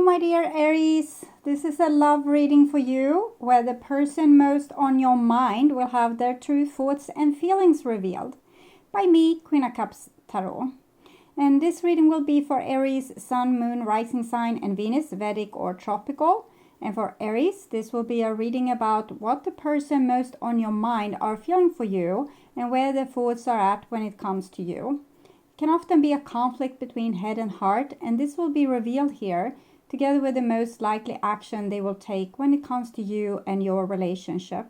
my dear Aries. This is a love reading for you, where the person most on your mind will have their true thoughts and feelings revealed. By me, Queen of Cups Tarot. And this reading will be for Aries, Sun, Moon, Rising Sign, and Venus, Vedic or Tropical. And for Aries, this will be a reading about what the person most on your mind are feeling for you and where their thoughts are at when it comes to you. It can often be a conflict between head and heart, and this will be revealed here, together with the most likely action they will take when it comes to you and your relationship.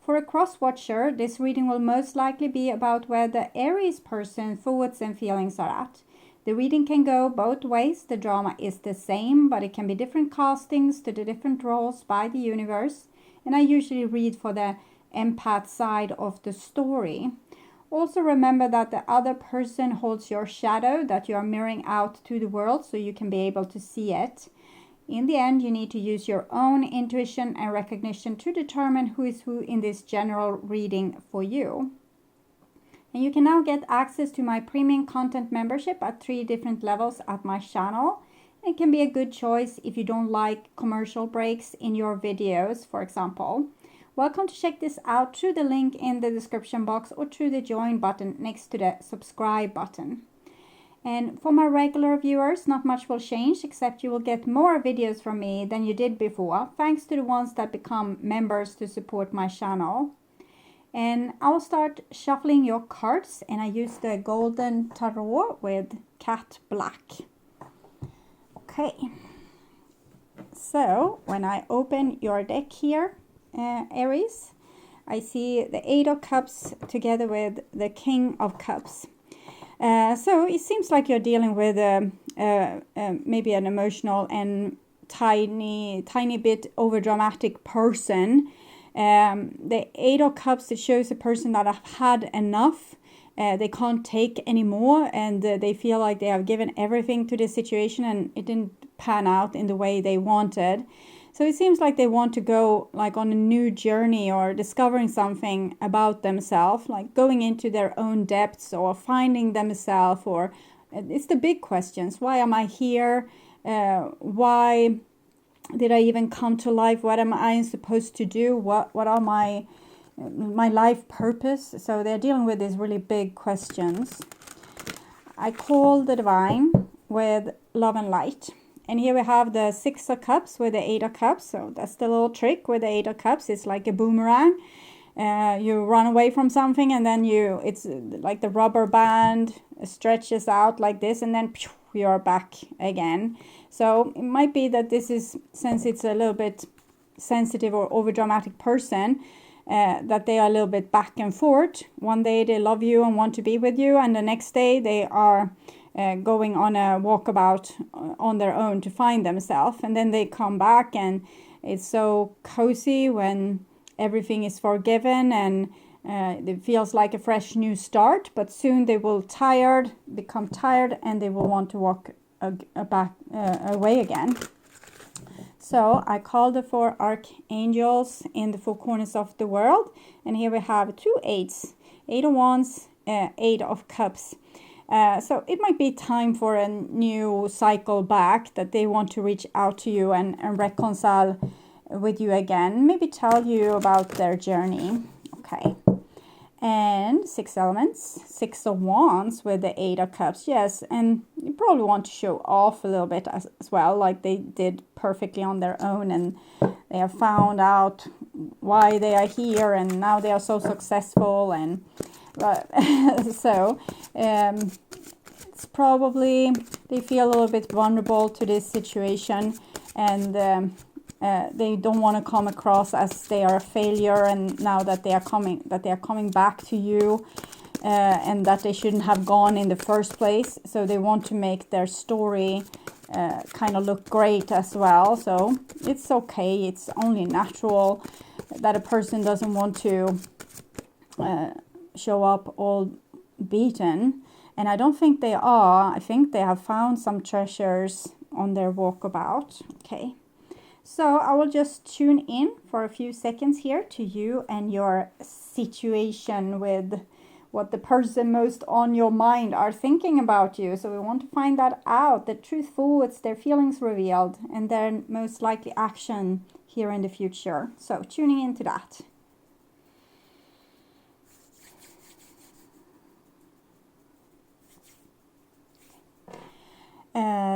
For a cross-watcher, this reading will most likely be about where the Aries person's thoughts and feelings are at. The reading can go both ways. The drama is the same, but it can be different castings to the different roles by the universe. And I usually read for the empath side of the story. Also remember that the other person holds your shadow that you are mirroring out to the world, so you can be able to see it. In the end, you need to use your own intuition and recognition to determine who is who in this general reading for you. And you can now get access to my premium content membership at 3 different levels at my channel. It can be a good choice if you don't like commercial breaks in your videos, for example. Welcome to check this out through the link in the description box or through the join button next to the subscribe button. And for my regular viewers, not much will change, except you will get more videos from me than you did before, thanks to the ones that become members to support my channel. And I'll start shuffling your cards, and I use the Golden Tarot with Cat Black. Okay, so when I open your deck here, Aries, I see the 8 of Cups together with the King of Cups. So it seems like you're dealing with maybe an emotional and tiny bit overdramatic person. The 8 of Cups, it shows a person that have had enough. They can't take anymore, and they feel like they have given everything to this situation and it didn't pan out in the way they wanted. So it seems like they want to go like on a new journey or discovering something about themselves, like going into their own depths or finding themselves, or it's the big questions. Why am I here? Why did I even come to life? What am I supposed to do? What are my life purpose? So they're dealing with these really big questions. I call the divine with love and light. And here we have the 6 of Cups with the 8 of Cups. So that's the little trick with the 8 of Cups. It's like a boomerang. You run away from something, and then it's like the rubber band stretches out like this, and then you're back again. So it might be that this is, since it's a little bit sensitive or overdramatic person, that they are a little bit back and forth. One day they love you and want to be with you, and the next day they are going on a walkabout on their own to find themselves, and then they come back, and it's so cozy when everything is forgiven, and it feels like a fresh new start. But soon they will become tired, and they will want to walk away again. So I call the 4 archangels in the 4 corners of the world, and here we have 2 8s, 8 of Wands, 8 of Cups. So it might be time for a new cycle back, that they want to reach out to you and reconcile with you again, maybe tell you about their journey. Okay. And 6 elements, 6 of Wands with the 8 of Cups. Yes, and you probably want to show off a little bit as well, like they did perfectly on their own, and they have found out why they are here, and now they are so successful, and so it's probably they feel a little bit vulnerable to this situation, and they don't want to come across as they are a failure, and now that they are coming back to you, and that they shouldn't have gone in the first place. So they want to make their story kind of look great as well. So it's okay, it's only natural that a person doesn't want to show up all beaten, and I don't think they are. I think they have found some treasures on their walkabout. Okay, so I will just tune in for a few seconds here to you and your situation with what the person most on your mind are thinking about you. So we want to find that out, the truth forwards, their feelings revealed, and their most likely action here in the future. So tuning into that.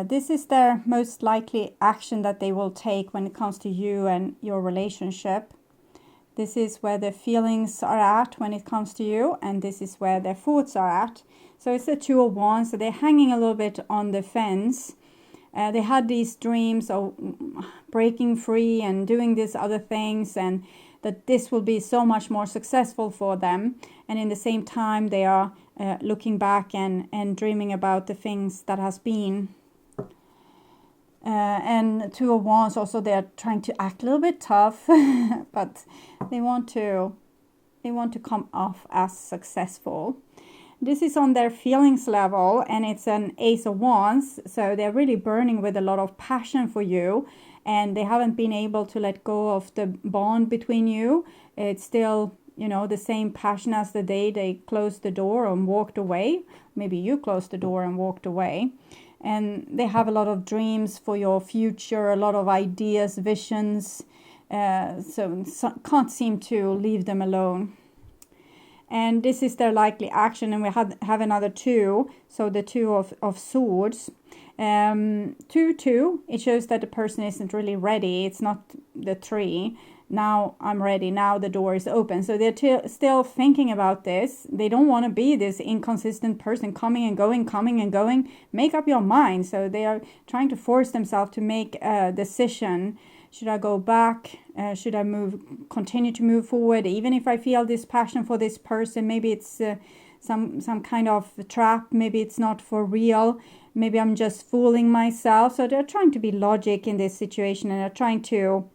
This is their most likely action that they will take when it comes to you and your relationship. This is where their feelings are at when it comes to you, and this is where their thoughts are at. So it's the Two of Wands, so they're hanging a little bit on the fence. They had these dreams of breaking free and doing these other things, and that this will be so much more successful for them. And in the same time, they are looking back and dreaming about the things that has been. And Two of Wands also, they're trying to act a little bit tough, but they want to come off as successful. This is on their feelings level, and it's an Ace of Wands, so they're really burning with a lot of passion for you, and they haven't been able to let go of the bond between you. It's still, you know, the same passion as the day they closed the door and walked away. Maybe you closed the door and walked away. And they have a lot of dreams for your future, a lot of ideas, visions, so can't seem to leave them alone. And this is their likely action, and we have another two, so the Two of Swords. 2-2, it shows that the person isn't really ready. It's not the 3. Now I'm ready, now the door is open. So they're still thinking about this. They don't want to be this inconsistent person coming and going. Make up your mind. So they are trying to force themselves to make a decision. Should I go back? Should I continue to move forward? Even if I feel this passion for this person, maybe it's some kind of trap. Maybe it's not for real. Maybe I'm just fooling myself. So they're trying to be logic in this situation, and they're trying to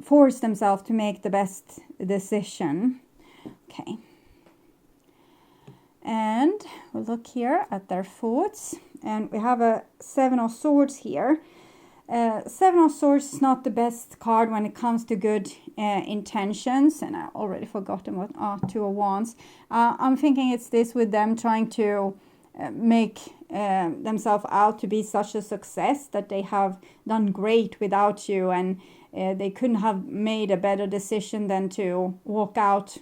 force themselves to make the best decision. Okay. And we'll look here at their thoughts, and we have a 7 of Swords here. 7 of Swords is not the best card when it comes to good intentions, and I already forgotten what 2 of Wands. I'm thinking it's this with them trying to make themselves out to be such a success, that they have done great without you, and they couldn't have made a better decision than to walk out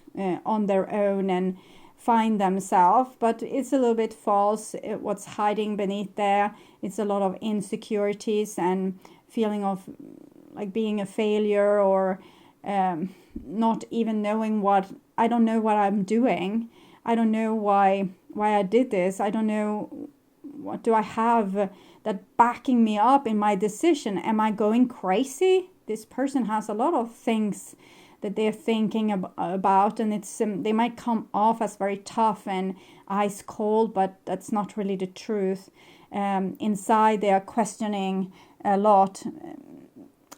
on their own and find themselves. But it's a little bit false. What's hiding beneath there, it's a lot of insecurities and feeling of like being a failure, or not even knowing I don't know what I'm doing. I don't know why I did this. I don't know what do I have that backing me up in my decision. Am I going crazy? This person has a lot of things that they're thinking about, and it's they might come off as very tough and ice cold, but that's not really the truth. Inside they are questioning a lot,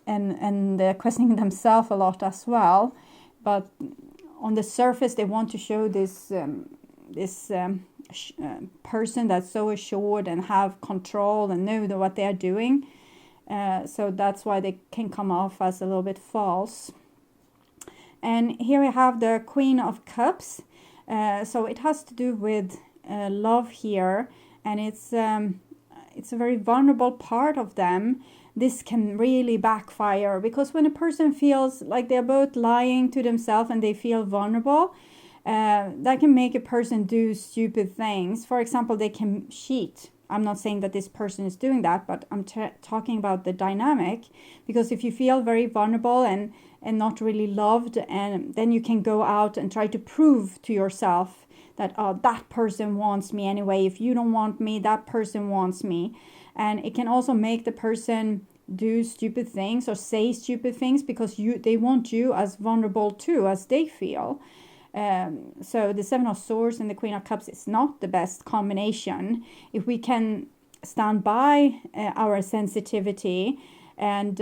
and they're questioning themselves a lot as well. But on the surface, they want to show this person that's so assured and have control and know what they are doing. So that's why they can come off as a little bit false. And here we have the Queen of Cups. So it has to do with love here, and it's a very vulnerable part of them. This can really backfire, because when a person feels like they're both lying to themselves and they feel vulnerable, that can make a person do stupid things. For example, they can cheat. I'm not saying that this person is doing that, but I'm talking about the dynamic. Because if you feel very vulnerable and not really loved, and then you can go out and try to prove to yourself that, oh, that person wants me anyway. If you don't want me, that person wants me. And it can also make the person do stupid things or say stupid things, because they want you as vulnerable too as they feel. So the 7 of Swords and the Queen of Cups is not the best combination. If we can stand by our sensitivity and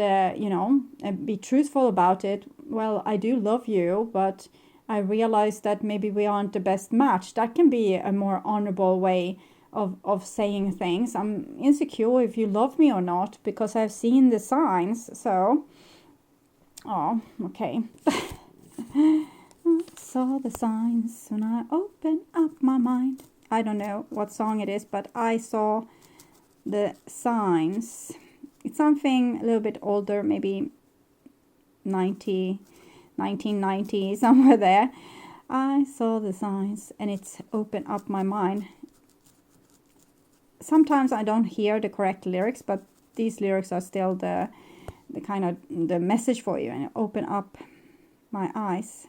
be truthful about it. Well, I do love you, but I realize that maybe we aren't the best match. That can be a more honorable way of saying things. I'm insecure if you love me or not, because I've seen the signs. So, okay. saw the signs when I opened up my mind. I don't know what song it is, but I saw the signs. It's something a little bit older, maybe 1990, somewhere there. I saw the signs and it's opened up my mind. Sometimes I don't hear the correct lyrics, but these lyrics are still the kind of the message for you, and open up my eyes.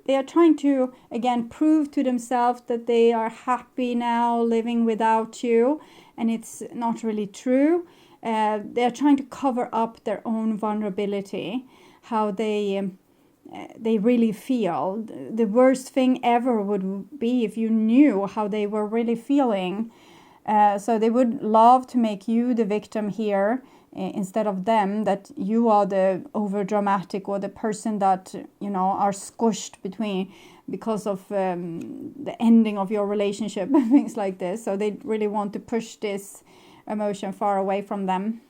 They are trying to, again, prove to themselves that they are happy now living without you, and it's not really true. They're trying to cover up their own vulnerability, how they really feel. The worst thing ever would be if you knew how they were really feeling. So they would love to make you the victim here, instead of them, that you are the over dramatic or the person that, you know, are squished because of the ending of your relationship and things like this. So they really want to push this emotion far away from them,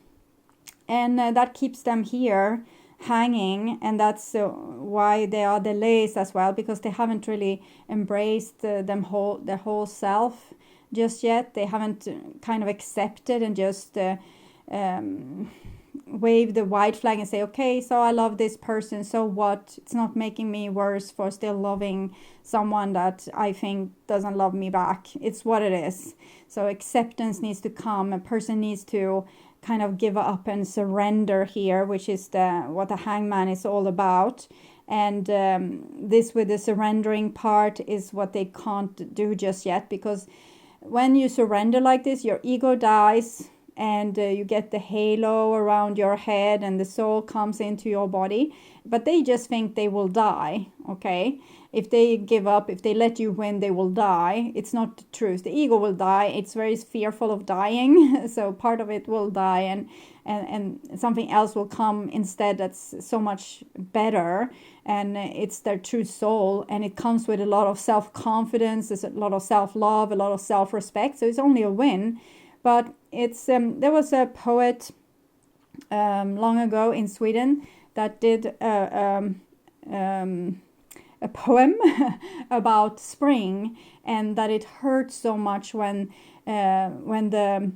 and that keeps them here hanging, and that's why they are delays as well, because they haven't really embraced their whole self just yet. They haven't kind of accepted and just wave the white flag and say, okay, so I love this person, so what? It's not making me worse for still loving someone that I think doesn't love me back. It's what it is. So acceptance needs to come. A person needs to kind of give up and surrender here, which is what the hangman is all about. And this with the surrendering part is what they can't do just yet, because when you surrender like this, your ego dies, and you get the halo around your head, and the soul comes into your body. But they just think they will die, okay? If they give up, if they let you win, they will die. It's not the truth. The ego will die. It's very fearful of dying. So part of it will die, and something else will come instead that's so much better. And it's their true soul. And it comes with a lot of self-confidence. There's a lot of self-love, a lot of self-respect. So it's only a win. But it's there was a poet long ago in Sweden that did a poem about spring, and that it hurts so much when the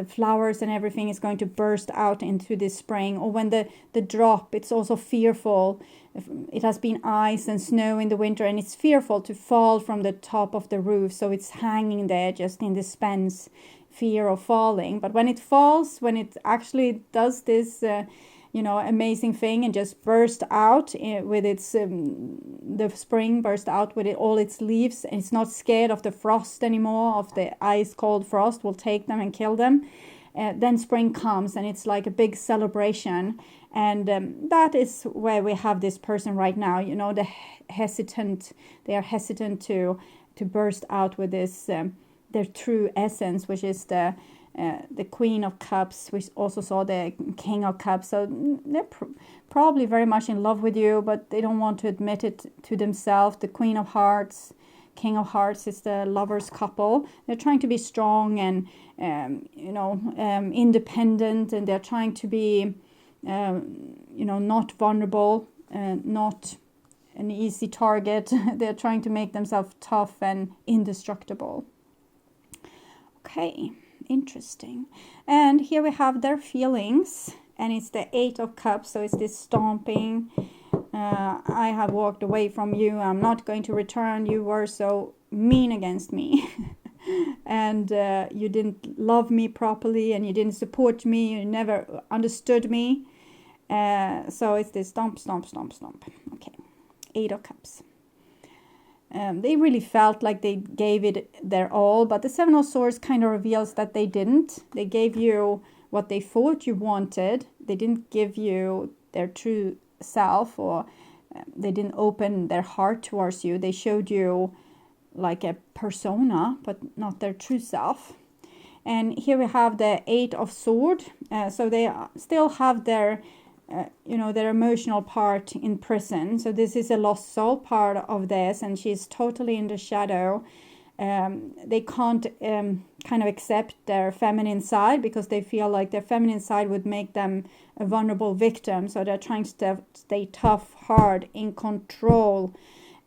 flowers and everything is going to burst out into this spring, or when the drop. It's also fearful. It has been ice and snow in the winter, and it's fearful to fall from the top of the roof, so it's hanging there just in suspense, fear of falling. But when it falls, when it actually does this amazing thing and just burst out with its the spring burst out with all its leaves, and it's not scared of the frost anymore, of the ice cold frost will take them and kill them, then spring comes, and it's like a big celebration. And that is where we have this person right now, they are hesitant to burst out with this their true essence, which is the Queen of Cups. We also saw the King of Cups. So they're probably very much in love with you, but they don't want to admit it to themselves. The Queen of Hearts, King of Hearts is the lovers couple. They're trying to be strong and independent, and they're trying to be not vulnerable, not an easy target. They're trying to make themselves tough and indestructible. Okay, interesting. And here we have their feelings, and it's the 8 of Cups, so it's this stomping. I have walked away from you. I'm not going to return. You were so mean against me. And you didn't love me properly, and you didn't support me. You never understood me. So it's this stomp, stomp, stomp, stomp. Okay, 8 of Cups. They really felt like they gave it their all, but the 7 of Swords kind of reveals that they didn't. They gave you what they thought you wanted. They didn't give you their true self, or they didn't open their heart towards you. They showed you like a persona, but not their true self. And here we have the 8 of Swords. So they still have their their emotional part in prison. So this is a lost soul part of this, and she's totally in the shadow. they can't kind of accept their feminine side because they feel like their feminine side would make them a vulnerable victim. So they're trying to stay tough, hard, in control.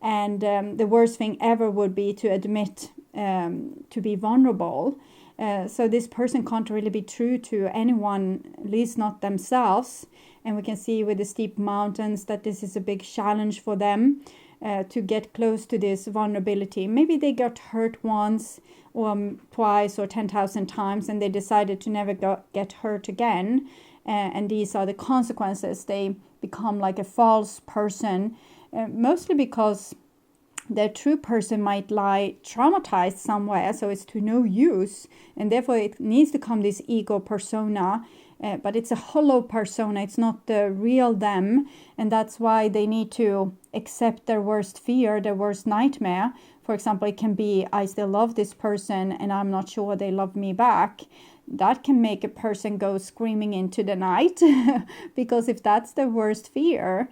And the worst thing ever would be to admit to be vulnerable. So this person can't really be true to anyone, at least not themselves. And we can see with the steep mountains that this is a big challenge for them to get close to this vulnerability. Maybe they got hurt once or twice or 10,000 times and they decided to never get hurt again. And these are the consequences. They become like a false person, mostly because their true person might lie traumatized somewhere, so it's to no use, and therefore it needs to come this ego persona, but it's a hollow persona, it's not the real them, and that's why they need to accept their worst fear, their worst nightmare. For example, it can be, I still love this person and I'm not sure they love me back. That can make a person go screaming into the night because if that's their worst fear,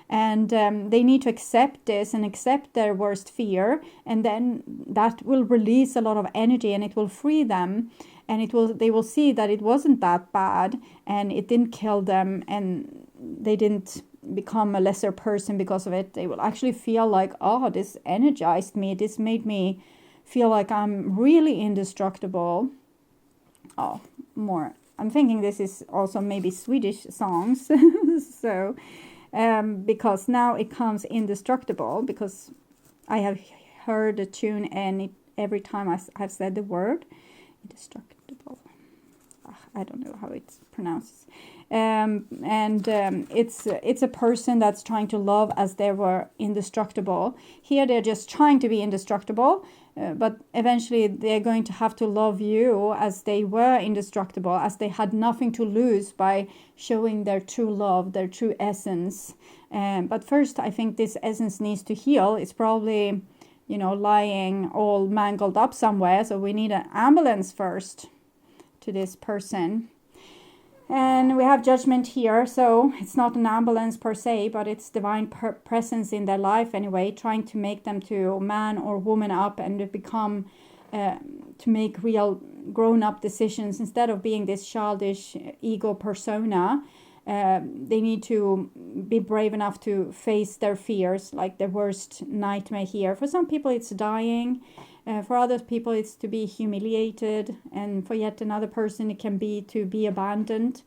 and they need to accept this and accept their worst fear, and then that will release a lot of energy and it will free them, and they will see that it wasn't that bad and it didn't kill them and they didn't become a lesser person because of it. They will actually feel like, oh, this energized me, this made me feel like I'm really indestructible. Oh, more. I'm thinking this is also maybe Swedish songs. So because now it comes indestructible, because I have heard the tune and every time I've said the word indestructible, I don't know how it's pronounced, it's a person that's trying to love as they were indestructible. Here they're just trying to be indestructible, but eventually they're going to have to love you as they were indestructible, as they had nothing to lose by showing their true love, their true essence. But first, I think this essence needs to heal. It's probably, lying all mangled up somewhere. So we need an ambulance first to this person. And we have judgment here, so it's not an ambulance per se, but it's divine presence in their life anyway, trying to make them to man or woman up and to become, to make real grown-up decisions instead of being this childish ego persona. They need to be brave enough to face their fears, like the worst nightmare here. For some people it's dying. For other people, it's to be humiliated. And for yet another person, it can be to be abandoned.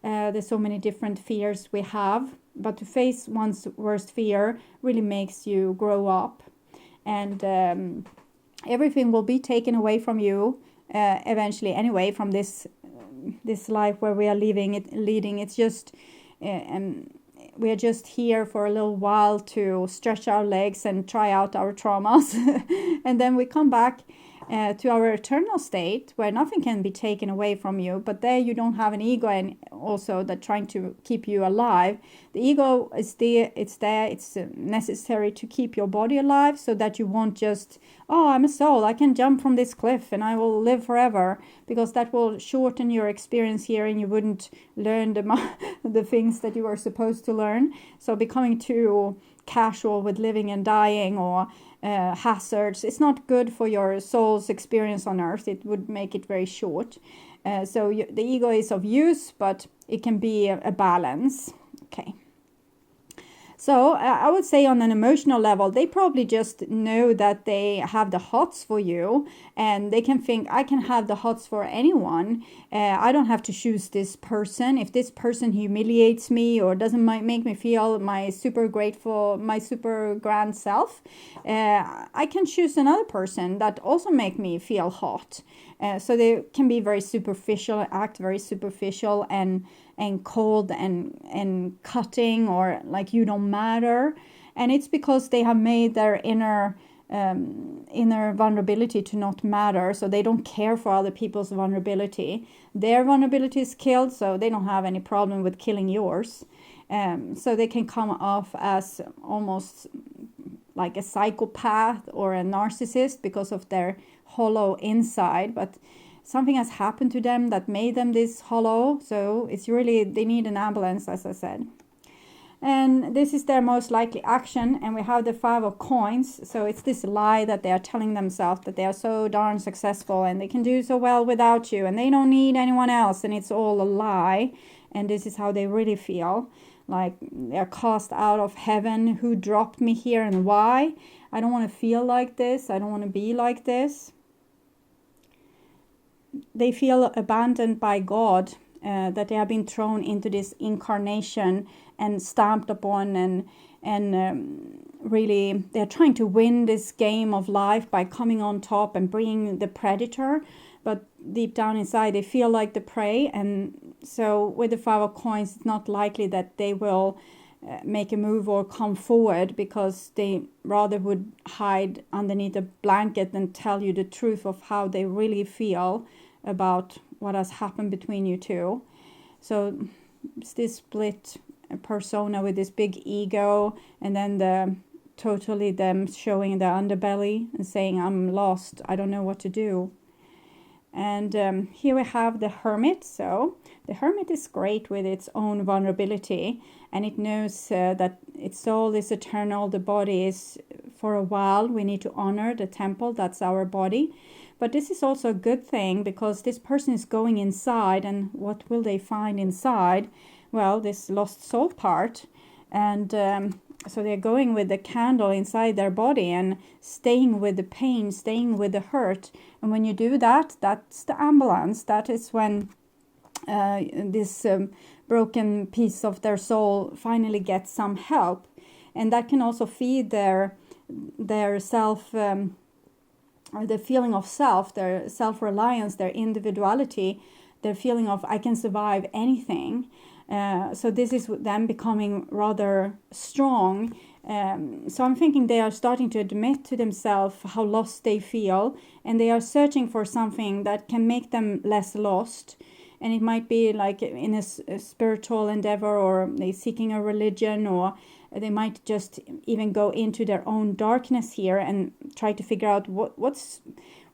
There's so many different fears we have. But to face one's worst fear really makes you grow up. And everything will be taken away from you eventually anyway, from this life where we are leading. It's just... we are just here for a little while to stretch our legs and try out our traumas. And then we come back to our eternal state where nothing can be taken away from you. But there you don't have an ego and also that trying to keep you alive. The ego is there. It's necessary to keep your body alive so that you won't just, oh, I'm a soul, I can jump from this cliff and I will live forever, because that will shorten your experience here and you wouldn't learn the things that you are supposed to learn. So becoming too casual with living and dying or hazards, it's not good for your soul's experience on earth. It would make it very short. So the ego is of use, but it can be a balance. Okay. So I would say on an emotional level, they probably just know that they have the hots for you, and they can think, I can have the hots for anyone. I don't have to choose this person. If this person humiliates me or doesn't make me feel my super grateful, my super grand self, I can choose another person that also make me feel hot. So they can be very superficial, act very superficial and cold and cutting, or like you don't matter. And it's because they have made their inner vulnerability to not matter. So they don't care for other people's vulnerability. Their vulnerability is killed, so they don't have any problem with killing yours. So they can come off as almost like a psychopath or a narcissist because of their hollow inside. But something has happened to them that made them this hollow. So it's really, they need an ambulance, as I said. And this is their most likely action. And we have the 5 of coins. So it's this lie that they are telling themselves, that they are so darn successful and they can do so well without you and they don't need anyone else, and it's all a lie. And this is how they really feel, like they're cast out of heaven. Who dropped me here and why? I don't want to feel like this. I don't want to be like this. They feel abandoned by God, that they have been thrown into this incarnation and stamped upon, and really they're trying to win this game of life by coming on top and being the predator, but deep down inside they feel like the prey. And so with the 5 of coins, it's not likely that they will make a move or come forward, because they rather would hide underneath a blanket than tell you the truth of how they really feel about what has happened between you two. So it's this split persona with this big ego, and then totally them showing their underbelly and saying, I'm lost, I don't know what to do. And here we have the Hermit. So the Hermit is great with its own vulnerability, and it knows that its soul is eternal, the body is for a while. We need to honor the temple, that's our body. But this is also a good thing, because this person is going inside, and what will they find inside? Well, this lost soul part. And so they're going with the candle inside their body and staying with the pain, staying with the hurt. And when you do that, that's the ambulance. That is when this broken piece of their soul finally gets some help. And that can also feed their self, or the feeling of self, their self-reliance, their individuality, their feeling of I can survive anything. So this is them becoming rather strong. So I'm thinking they are starting to admit to themselves how lost they feel, and they are searching for something that can make them less lost. And it might be like in a spiritual endeavor, or they seeking a religion, or they might just even go into their own darkness here and try to figure out what's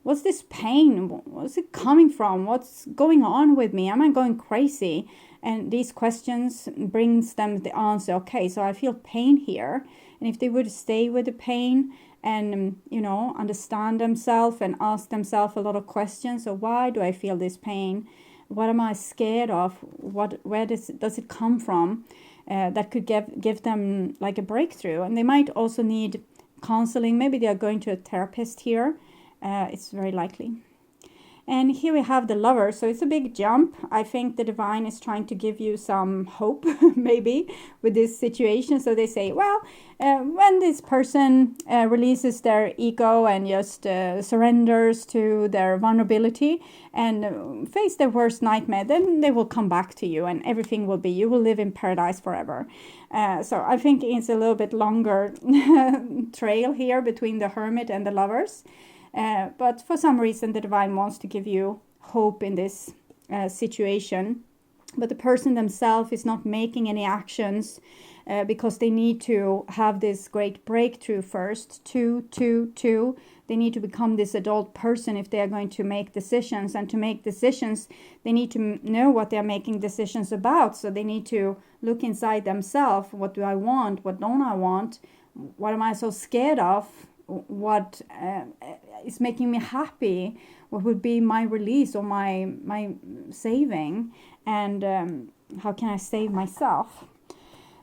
this pain? What's it coming from? What's going on with me? Am I going crazy? And these questions brings them the answer. Okay, so I feel pain here. And if they would stay with the pain and, understand themselves and ask themselves a lot of questions. So why do I feel this pain? What am I scared of? Where does it come from? That could give them like a breakthrough. And they might also need counseling. Maybe they are going to a therapist here. It's very likely. And here we have the Lover. So it's a big jump. I think the divine is trying to give you some hope, maybe, with this situation. So they say, well, when this person releases their ego and just surrenders to their vulnerability and face their worst nightmare, then they will come back to you and everything will be, you will live in paradise forever. So I think it's a little bit longer trail here between the Hermit and the Lovers. But for some reason, the divine wants to give you hope in this situation. But the person themselves is not making any actions because they need to have this great breakthrough first. Two. They need to become this adult person if they are going to make decisions. And to make decisions, they need to know what they are making decisions about. So they need to look inside themselves. What do I want? What don't I want? What am I so scared of? What is making me happy? What would be my release or my saving? And how can I save myself?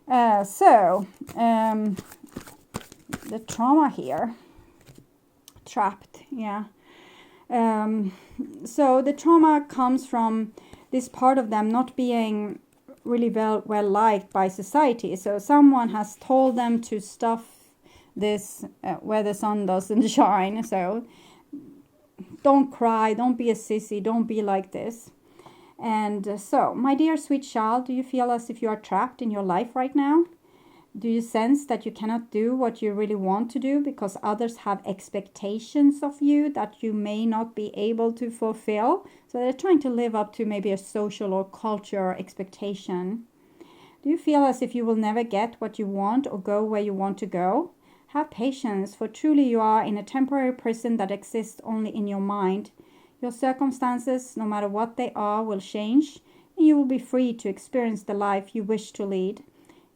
So the trauma here, trapped, yeah. So the trauma comes from this part of them not being really well liked by society. So someone has told them to stuff this where the sun doesn't shine. So don't cry, don't be a sissy, don't be like this. And so, my dear sweet child, do you feel as if you are trapped in your life right now? Do you sense that you cannot do what you really want to do because others have expectations of you that you may not be able to fulfill? So they're trying to live up to maybe a social or cultural expectation. Do you feel as if you will never get what you want or go where you want to go? Have patience, for truly you are in a temporary prison that exists only in your mind. Your circumstances, no matter what they are, will change, and you will be free to experience the life you wish to lead.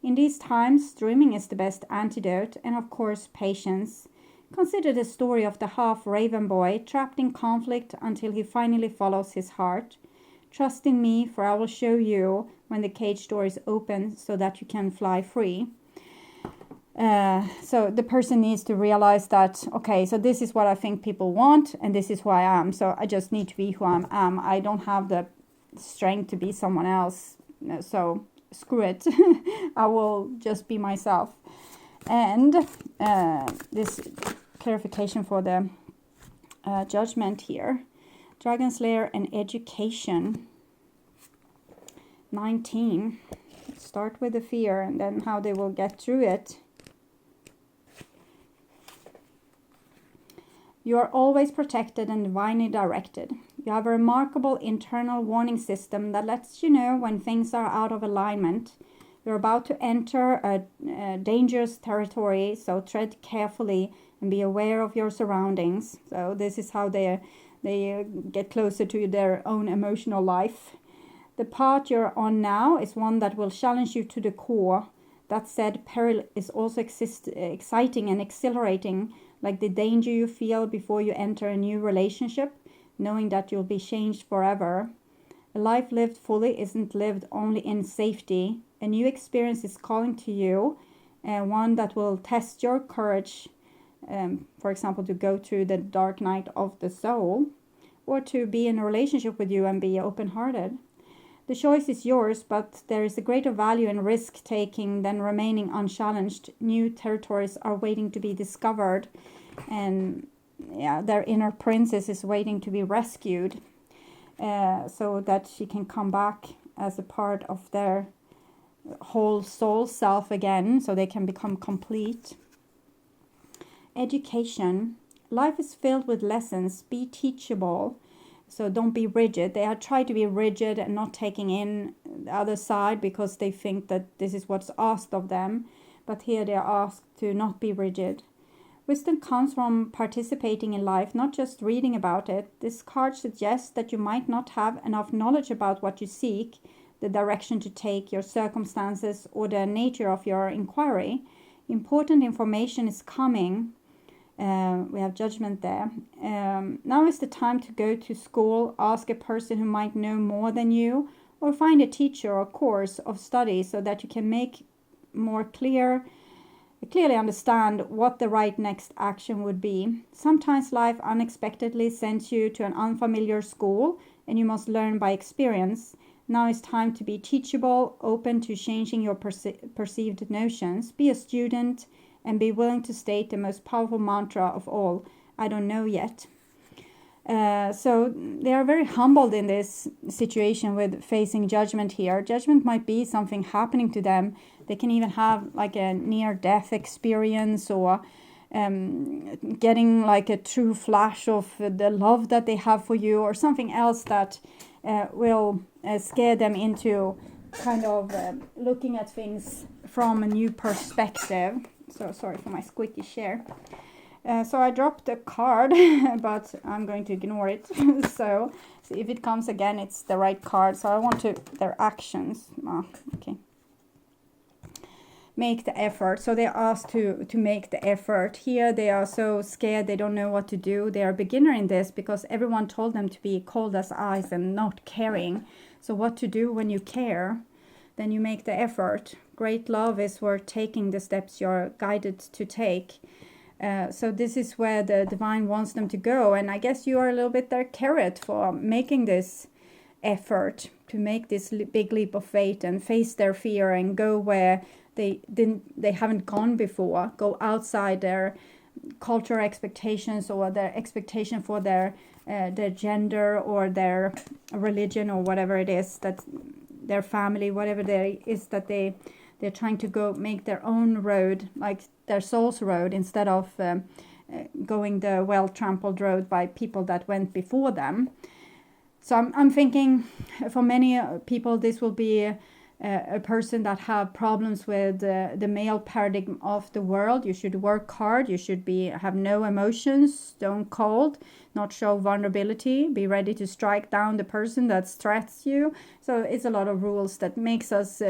In these times, dreaming is the best antidote, and of course, patience. Consider the story of the half-raven boy trapped in conflict until he finally follows his heart. Trust in me, for I will show you when the cage door is open so that you can fly free. So the person needs to realize that, okay, so this is what I think people want, and this is who I am. So I just need to be who I am. I don't have the strength to be someone else. So screw it. I will just be myself. And this clarification for the judgment here. Dragon Slayer and education. 19. Let's start with the fear and then how they will get through it. You are always protected and divinely directed. You have a remarkable internal warning system that lets you know when things are out of alignment. You're about to enter a dangerous territory, so tread carefully and be aware of your surroundings. So this is how they get closer to their own emotional life. The path you're on now is one that will challenge you to the core. That said, peril is also exciting and exhilarating, like the danger you feel before you enter a new relationship, knowing that you'll be changed forever. A life lived fully isn't lived only in safety. A new experience is calling to you, one that will test your courage, for example, to go through the dark night of the soul, or to be in a relationship with you and be open-hearted. The choice is yours, but there is a greater value in risk-taking than remaining unchallenged. New territories are waiting to be discovered, and their inner princess is waiting to be rescued, so that she can come back as a part of their whole soul self again, so they can become complete. Education. Life is filled with lessons. Be teachable. So don't be rigid. They are trying to be rigid and not taking in the other side because they think that this is what's asked of them. But here they are asked to not be rigid. Wisdom comes from participating in life, not just reading about it. This card suggests that you might not have enough knowledge about what you seek, the direction to take, your circumstances, or the nature of your inquiry. Important information is coming. We have judgment there. Now is the time to go to school, ask a person who might know more than you, or find a teacher or course of study so that you can make more clearly understand what the right next action would be. Sometimes life unexpectedly sends you to an unfamiliar school and you must learn by experience. Now is time to be teachable, open to changing your perceived notions. Be a student and be willing to state the most powerful mantra of all, I don't know yet. So they are very humbled in this situation with facing judgment here. Judgment might be something happening to them. They can even have like a near-death experience, or getting like a true flash of the love that they have for you, or something else that will scare them into kind of looking at things from a new perspective. So sorry for my squeaky chair. So I dropped a card, but I'm going to ignore it. So if it comes again, it's the right card. So I want their actions. Okay. Make the effort. So they're asked to make the effort. Here they are so scared, they don't know what to do. They are a beginner in this because everyone told them to be cold as ice and not caring. So what to do when you care? Then you make the effort. Great love is worth taking the steps you're guided to take. So this is where the divine wants them to go. And I guess you are a little bit their carrot for making this effort to make this big leap of faith and face their fear and go where they haven't gone before. Go outside their cultural expectations or their expectation for their gender or their religion or whatever it is, that their family, whatever there is, that they're trying to go make their own road, like their soul's road, instead of going the well-trampled road by people that went before them. So I'm thinking for many people this will be a person that have problems with the male paradigm of the world. You should work hard. You should have no emotions, stone cold, not show vulnerability, be ready to strike down the person that threats you. So it's a lot of rules that makes us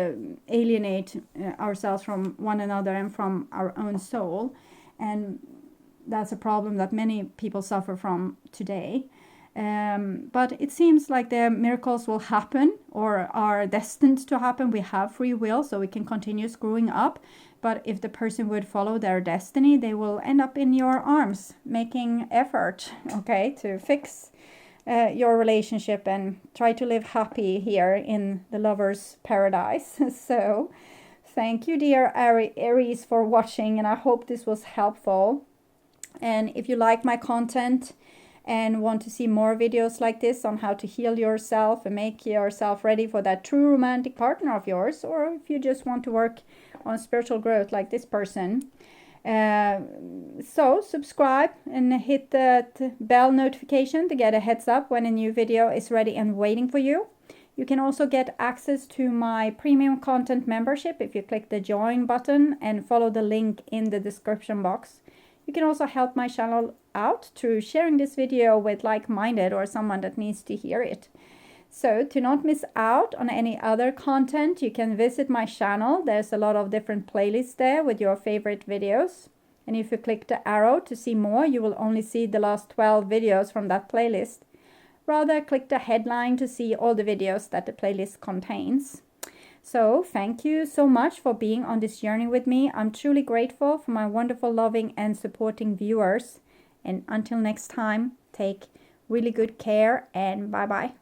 alienate ourselves from one another and from our own soul. And that's a problem that many people suffer from today. But it seems like the miracles will happen or are destined to happen. We have free will, so we can continue screwing up. But if the person would follow their destiny, they will end up in your arms, making effort, okay, to fix your relationship and try to live happy here in the lover's paradise. So thank you, dear Aries, for watching, and I hope this was helpful. And if you like my content and want to see more videos like this on how to heal yourself and make yourself ready for that true romantic partner of yours, or if you just want to work on spiritual growth like this person, so subscribe and hit that bell notification to get a heads up when a new video is ready and waiting for you. You can also get access to my premium content membership if you click the join button and follow the link in the description box. You can also help my channel out through sharing this video with like-minded or someone that needs to hear it. So to not miss out on any other content, you can visit my channel. There's a lot of different playlists there with your favorite videos. And if you click the arrow to see more, you will only see the last 12 videos from that playlist. Rather, click the headline to see all the videos that the playlist contains. So thank you so much for being on this journey with me. I'm truly grateful for my wonderful, loving and supporting viewers. And until next time, take really good care and bye-bye.